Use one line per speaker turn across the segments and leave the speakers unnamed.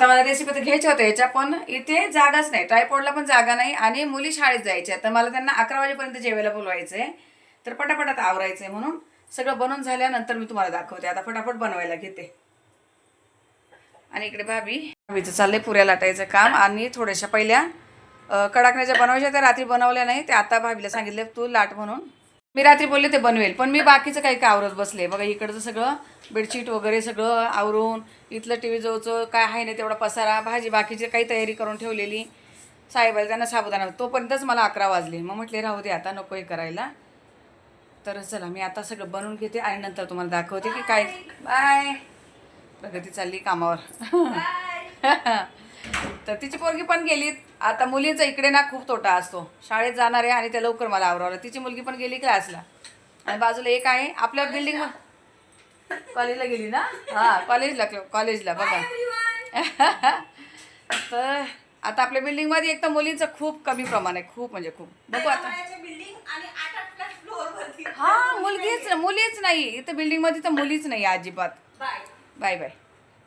आता मला रेसिपी तर घ्यायच्या होत्या ह्याच्या, पण इथे जागाच नाही, ट्रायपॉडला पण जागा नाही आणि मुली शाळेत जायच्या, तर मला त्यांना 11 वाजेपर्यंत जेवायला बोलवायचं आहे. तर पटापटात आवरायचं आहे, म्हणून सगळं बनवून झाल्यानंतर मी तुम्हाला दाखवते. आता फटाफट बनवायला घेते. आणि इकडे भाभीचं चाललंय पुऱ्या लाटायचं काम. आणि थोड्याशा पहिल्या कडाकण्याच्या बनवायच्या, त्या रात्री बनवल्या नाही, ते आता भाभीला सांगितलं तू लाट म्हणून. मी रात्री बोलले ते बनवेल, पण मी बाकीचं काही काय आवरत बसले. बघा इकडचं सगळं बेडशीट वगैरे सगळं आवरून, इथलं टी व्ही जवळचं काय आहे नाही तेवढा पसारा, भाजी बाकीची काही तयारी करून ठेवलेली. साहेबाला त्यांना साबुदाणा, तोपर्यंतच मला 11 वाजले. मग म्हटले राहू दे आता, नको हे करायला. तर चला मी आता सगळं बनवून घेते आणि नंतर तुम्हाला दाखवते की काय. बाय. प्रगती चालली कामावर. तर तिची पोरगी पण गेली. आता मुलींचा इकडे ना खूप तोटा असतो, शाळेत जाणार आहे आणि त्या लवकर मला आवरावलं. तिची मुलगी पण गेली क्लासला, आणि बाजूला एक आहे आपल्या बिल्डिंग कॉलेजला गेली ना. हां कॉलेजला बघा. तर आता आपल्या बिल्डिंगमध्ये एक तर मुलींचं खूप कमी प्रमाण आहे, खूप म्हणजे खूप. बघू आता. हां मुलीच नाही इथं बिल्डिंगमध्ये, तर मुलीच नाही अजिबात. Bye bye.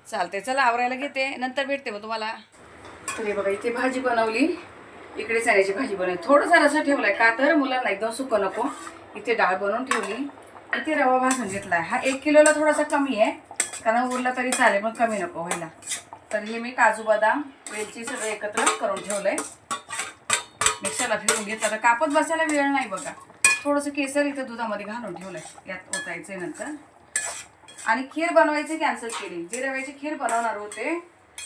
चालते, चला आवरायला घेते, नंतर भेटते मग तुम्हाला. तर हे बघा इथे भाजी बनवली, इकडे चण्याची भाजी बनवली. थोडंसं रसा ठेवलाय का तर मुलांना एकदम सुकं नको. इथे डाळ बनवून ठेवली. इथे रवा भाजून घेतलाय. हा 1 किलोला थोडासा कमी आहे, कारण उरला तरी चालेल पण कमी नको व्हायला. तर हे मी काजू बदाम वेलची सगळं एकत्र करून ठेवलंय. मिक्सरला फिरून घेतलं. तर कापत बसायला वेळ नाही बघा. थोडंसं केसर इथं दुधामध्ये घालून ठेवलंय, यात ओतायचंय नंतर. आणि खीर बनवायची कॅन्सल केली. जी रव्याची खीर बनवणार होते,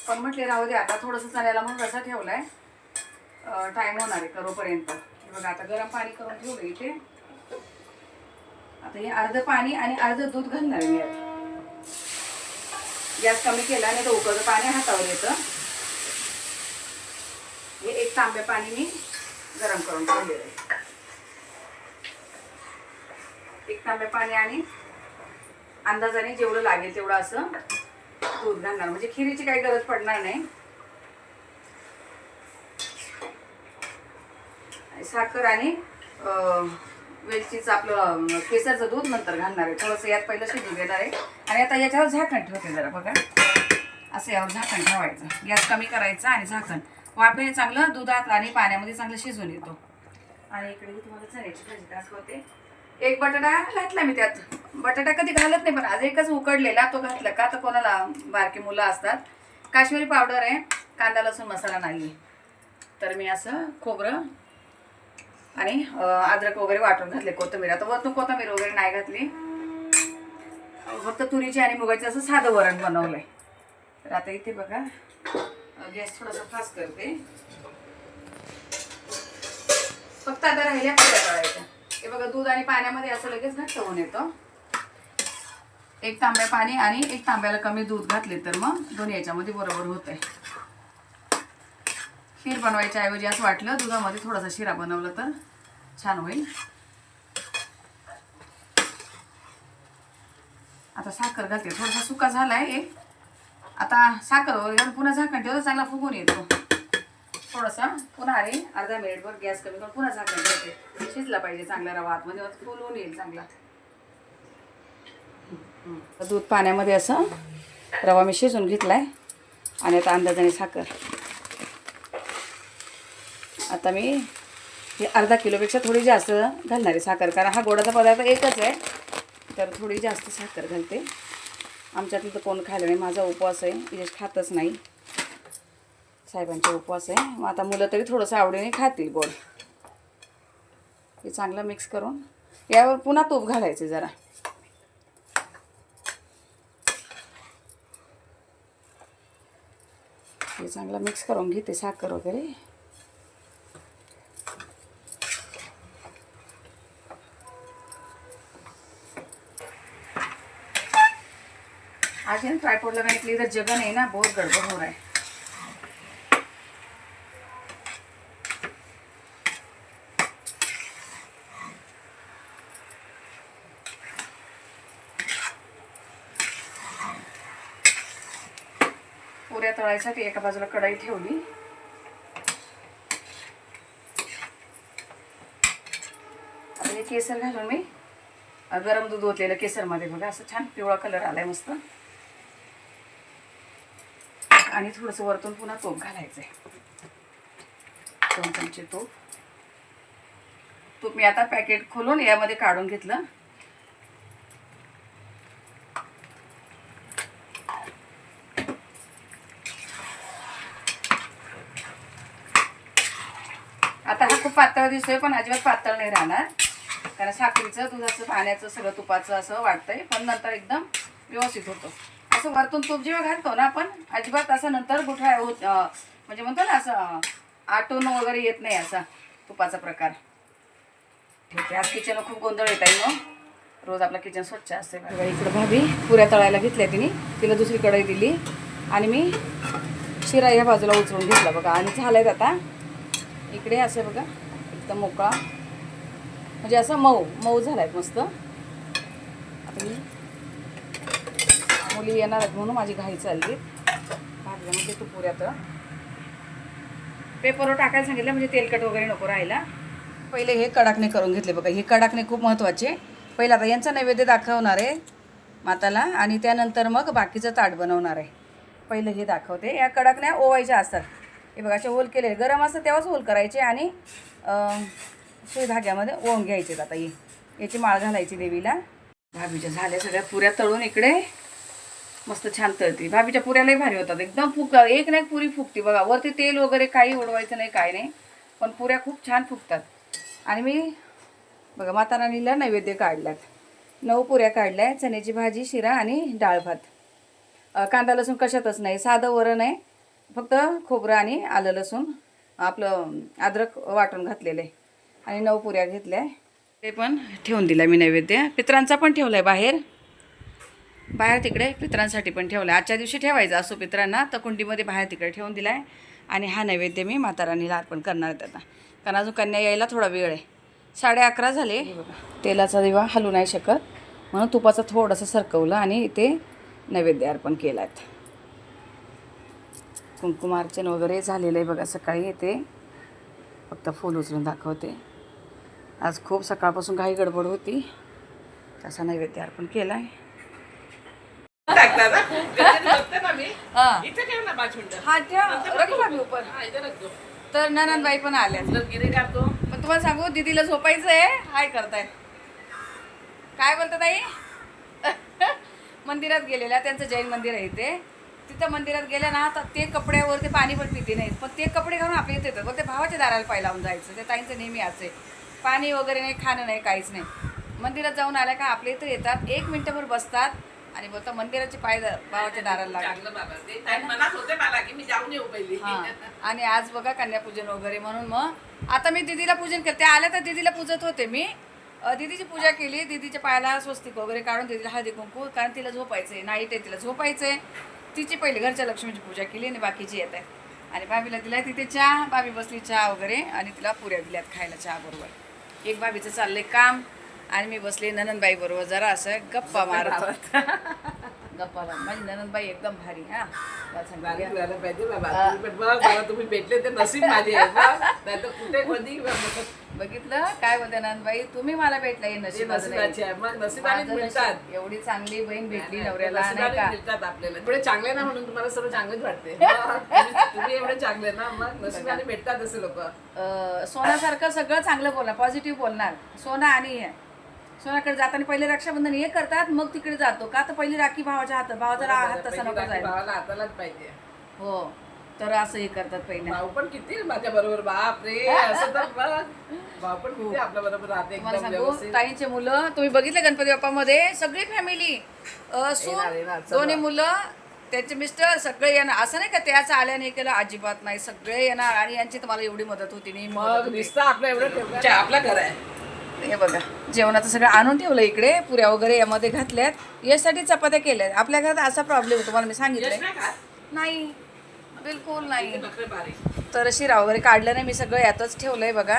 पण म्हटले राहू दे आता, थोडंसं चालायला म्हणून रसा ठेवलाय. टाईम होणार आहे करोपर्यंत. बघा आता गरम पाणी करून ठेवलं इथे. आता हे अर्ध पाणी आणि अर्ध दूध घालणार आहे मी आता. गॅस कमी केला आणि तो उकळतं पाणी हातावर येतं. हे 1 तांब्या पाणी मी गरम करून ठेवलेलं आहे. 1 तांब्या पाणी आणि अंदाजाने जेवढं लागेल तेवढं असं दूध घालणार, म्हणजे खिरीची काही गरज पडणार नाही. साखर आणि वेलचीचं आपलं केसरचं दूध नंतर घालणार आहे. थोडंसं यात पहिलं शिजून घेणार आहे. आणि आता याच्यावर झाकण ठेवते जरा बघा, असं यावर झाकण ठेवायचं. गॅस कमी करायचा आणि झाकण. वाफेने चांगलं दुधात आणि पाण्यामध्ये चांगलं शिजून येतो. आणि इकडे तुम्हाला चण्याची भाजी दाखवते. 1 बटाटा घातला मी त्यात. बटाटा कधी घालत नाही, पण आज एकच उकडलेला तो घातला का तर कोणाला बारकी मुलं असतात. काश्मीरी पावडर आहे, कांदा लसूण मसाला नाही. तर मी असं खोबरं आणि अद्रक वगैरे वाटून घातले. कोथिंबीर, आता वरतून कोथिंबीर वगैरे नाही घातली, फक्त तुरीची आणि मुगाचं असं साधं वरण बनवलंय. तर आता इथे बघा गॅस थोडासा फास्ट करते. फक्त आता राहिल्या पोळ्या तळायच्या. हे बघा दूध आणि पाण्यामध्ये असं लगेच घट्ट होऊन येतं. 1 तांब्या पाणी आणि 1 तांब्याला कमी दूध घातले तर मग दोन्ही याच्यामध्ये बरोबर होत आहे. खीर बनवायच्या ऐवजी असं वाटलं दुधामध्ये थोडासा शिरा बनवला तर छान होईल. आता साखर घालते. थोडासा सुका झालाय एक. आता साखर वगैरे पुन्हा झाकण ठेवतो, चांगला फुगून येतो. थोडासा पुन्हा आणि अर्धा मिनिटभर गॅस कमी करून पुन्हा झाकण ठेवते. शिजला पाहिजे चांगला रवा, आतमध्ये फुलून येईल चांगला. दूध पाण्यामध्ये असं रवा मी शिजून घेतलाय. आणि आता अंदाजाने साखर. आता मी हे अर्धा किलोपेक्षा थोडी जास्त घालणार आहे साखर, कारण हा गोडाचा पदार्थ एकच आहे, तर थोडी जास्त साखर घालते. आमच्यातलं तर कोण खायला नाही, माझा उपवास आहे, यश खातच नाही, साहेबांचा उपवास आहे. मग आता मुलं तरी थोडंसं आवडीने खातील गोड. हे चांगलं मिक्स करून यावर पुन्हा तूप घालायचे जरा. हे चांगलं मिक्स करून घेते साखर वगैरे. आज ट्रायपॉडला काही इधर जगह नहीं ना, बहुत गड़बड़ हो रहा है. पुऱ्या तळायसाठी एका बाजूला कढई ठेवली. आता हे केसर घालून मी गरम दूध ओतलेलं केसरमध्ये बघा असं छान पिवळा कलर आलाय मस्त. आणि थोडंसं वरतून पुन्हा तूप घालायचं आहे. 2 चमचे तूप. तूप मी आता पॅकेट खोलून यामध्ये काढून घेतलं. आता हा खूप पातळ दिसतोय पण अजिबात पातळ नाही राहणार, कारण साखरेचं, दुधाचं, पाण्याचं सगळं तुपाचं असं वाटतंय, पण नंतर एकदम व्यवस्थित होतं. असं वरतून तूप जेव्हा घालतो ना आपण, अजिबात असं नंतर गुठळ्या होत म्हणजे म्हणतो ना असं आटून वगैरे येत नाही असा तुपाचा प्रकार. ठीक आहे. आज किचन खूप गोंधळ येत आहे मग, रोज आपलं किचन स्वच्छ असते. बघा इकडं भाभी पुऱ्या तळायला घेतल्या तिने, तिला दुसरी कढई दिली आणि मी शिरा या बाजूला उचलून घेतला बघा. आणि झालंय आता इकडे असं बघा एकदम मोकळा, म्हणजे असं मऊ मऊ झालाय मस्त. आता मी मुली येणार आहेत म्हणून माझी घाई चालली. भाजल्यामध्ये तू पुऱ्या तर पेपरवर टाकायला सांगितलं, म्हणजे तेलकट वगैरे नको राहायला. पहिले हे कडाकणे करून घेतले बघा. हे कडाकणे खूप महत्त्वाचे. पहिले आता यांचा नैवेद्य दाखवणार आहे माताला आणि त्यानंतर मग बाकीचं ताट बनवणार आहे. पहिलं हे दाखवते. या कडाकण्या ओवायच्या असतात. हे बघा असे होल केले, गरम असतं तेव्हाच होल करायचे आणि सुई धाग्यामध्ये ओवून घ्यायचे. आता याची माळ घालायची देवीला. भाभीच्या झाल्या सगळ्या पुऱ्या तळून इकडे मस्त छान तळती. भाभीच्या पुऱ्या लई भारी होतात, एकदम एक ना एक पुरी फुगती बघा. वरती तेल वगैरे काही उडवायचं नाही, काय नाही, पण पुऱ्या खूप छान फुगतात. आणि मी बघा माता राणीला नैवेद्य काढल्यात. 9 पुऱ्या काढल्या. चण्याची भाजी, शिरा आणि डाळ भात. कांदा लसूण कशातच नाही, साधं वरण आहे, फक्त खोबरं आणि आलं लसूण आपलं अद्रक वाटून घातलेलं आहे. आणि 9 पुऱ्या घेतल्या. ते पण ठेवून दिला मी नैवेद्य. पित्रांचा पण ठेवला आहे बाहेर तिकडे, पित्रांसाठी पण ठेवला आहे. आजच्या दिवशी ठेवायचा असो पित्रांना, तर कुंडीमध्ये बाहेर तिकडे ठेवून दिला आहे. आणि हा नैवेद्य मी माता राणीला अर्पण करणार आहे आता, कारण अजून कन्या यायला थोडा वेळ आहे. 11:30 झाले. तेलाचा दिवा हलू नाही शकत म्हणून तुपाचं थोडंसं सरकवलं आणि इथे नैवेद्य अर्पण केला आहे. कुंकुमार्चन वगैरे झालेलं आहे बघा. सकाळी येते फक्त फूल उचलून दाखवते. आज खूप सकाळपासून घाई गडबड होती, तसा नैवेद्य अर्पण केला आहे. तर ननंदबाई पण आल्या. पण तुम्हाला सांगू, दीदीला झोपायचं आहे. हाय करताय काय बोलतात ताई? मंदिरात गेलेल्या, त्यांचं जैन मंदिर आहे इथे. तिथं मंदिरात गेल्या ना तर ते कपड्यावर ते पाणी पण पिते नाहीत, पण ते कपडे घालून आपल्या इथे येतात. मग ते भावाच्या दाराला पाय लावून जायचं. ते ताईंचं नेहमी असं पाणी वगैरे नाही, खाणं नाही, काहीच नाही. मंदिरात जाऊन आल्या का आपल्या इथे येतात, 1 मिनिटभर बसतात आणि बोलतात मंदिराचे पाय भावाच्या दाराला लागले. आणि आज बघा कन्यापूजन वगैरे म्हणून मग आता मी दीदीला पूजन केलं. ते आल्या तर दीदीला पूजत होते मी. दीदीची पूजा केली. दीदीच्या पायाला स्वस्तिक वगैरे काढून दीदीला हळदी कुंकू, कारण तिला झोपायचंय, नाईट आहे, तिला झोपायचंय. तिची पहिली घरच्या लक्ष्मीची पूजा केली आणि बाकीची येत आहे. आणि भाभीला दिला तिथे चहा. भाभी बसली चहा वगैरे आणि तिला पुऱ्या दिल्यात खायला चहा बरोबर. एक भाभीचं चाललंय काम आणि मी बसले ननंदबाई बरोबर जरा असं गप्पा मारत. गप्पा माझी ननंदबाई एकदम भारी.
तुम्ही भेटले ते नसीब माझे. कुठे कधी
बघितलं काय बोलते नंदबाई, तुम्ही मला भेटला
नशिबाने
एवढी चांगली बहीण भेटली नवऱ्याला.
आपल्याला एवढे चांगले ना म्हणून तुम्हाला सर्व चांगलेच वाटते. तुम्ही एवढे चांगले ना, मग नशिबाने भेटतात असे लोक.
सोनासारखं सगळं चांगलं बोलणार, पॉझिटिव्ह बोलणार. सोना आणि सोनाकडे जाताना पहिले रक्षाबंधन हे करतात, मग तिकडे जातो का तर पहिली राखी भावाच्या हातात. भावाचा हात तसा नको जायला,
भावाला हातालाच पाहिजे.
हो, तर असं हे करतात पहिले.
भाऊ पण किती माझ्या बरोबर, बाप रे. असं तर भाऊ पण किती आपल्या बरोबर राहते.
मला सांगू, ताईंचे मुलं तुम्ही बघितले गणपती बाप्पामध्ये सगळी फॅमिली, दोन्ही मुलं, त्यांचे मिस्टर सगळे येणार. असं नाही का त्याच आल्या नाही केलं, अजिबात नाही, सगळे येणार. आणि यांची तर मला एवढी मदत होती नाही.
मग दिसतं आपलं एवढं आपलं घर आहे.
हे बघा जेवणाचं सगळं आणून ठेवलं इकडे. पुऱ्या वगैरे यामध्ये घातल्यात. यासाठी चपात्या केल्यात. आपल्या घरात असा प्रॉब्लेम होतो, मला मी सांगितलंय. नाही, बिलकुल नाही. तर शिरा वगैरे काढलं नाही मी, सगळं यातच ठेवलंय बघा.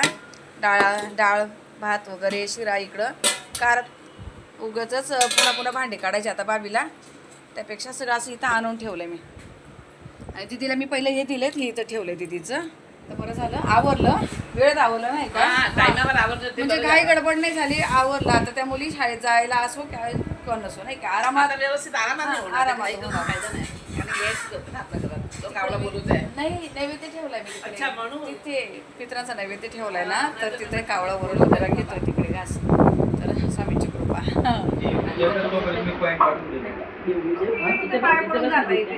डाळ भात वगैरे, शिरा इकडं. कार उगाच पुन्हा भांडे काढायचे आता बाबीला, त्यापेक्षा सगळं असं इथं आणून ठेवलंय मी. आणि दीदीला मी पहिले हे दिलेत, हे इथं ठेवलंय दीदीचं. तर बरं झालं, आवरलं, वेळेत आवरलं नाही का, म्हणजे काही गडबड नाही झाली, आवरलं. आता त्या मुली शाळेत जायला असो किंवा नसो नाही का, आरामात
व्यवस्थित आरामात. कावळा बोलूच आहे.
नाही नैवेद्य ठेवलाय मी तिकडे.
अच्छा, म्हणून.
तिथे पित्रांचा नैवेद्य ठेवलाय ना तर तिथे कावळा वरून वगैरे घेतोय तिकडे घास. तर स्वामीची कृपा. इथे पाय पडून जाता इथे.